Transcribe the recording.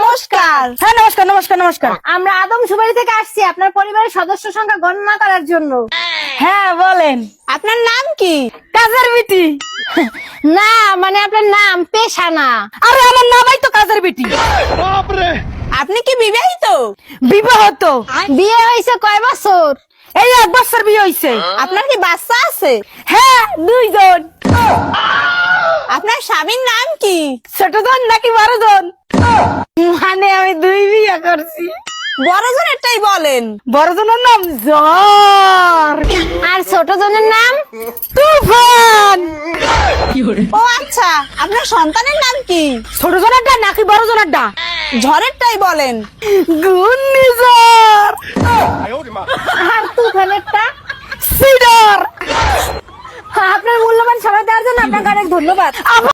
নমস্কার। হ্যাঁ নমস্কার নমস্কার নমস্কার। আমরা আদমশুমারি থেকে আসছি আপনার পরিবারের সদস্য সংখ্যা গণনা করার জন্য। হ্যাঁ বলেন। আপনার নাম কি? কাজের বিটি। না মানে আপনার নাম, পেশা না। আরে আমার নামই তো কাজের বিটি। আপনি কি বিবাহিত? বিবাহিত। বিয়ে হয়েছে কয় বছর? এই 1 বছর বিয়ে হইছে। আপনার কি বাচ্চা আছে? হ্যাঁ 2 জন। আপনার স্বামীর নাম কি? ছোট জন নাকি বড় জন? মানে আমি 2 বিয়ে করছি। বড় জনেরটাই বলেন। বড় জনের নাম জ্বর। আর ছোট জনের নাম? তুফান। ও আচ্ছা, আপনার সন্তানের নাম কি? ছোট জনেরটা নাকি বড় জনেরটা? ঝড়েরটাই বলেন। ঘূর্ণিঝড়। আর তুফানেরটা? সিডর। আপনার মূল্যবান সময় দেওয়ার জন্য আপনাকে অনেক ধন্যবাদ।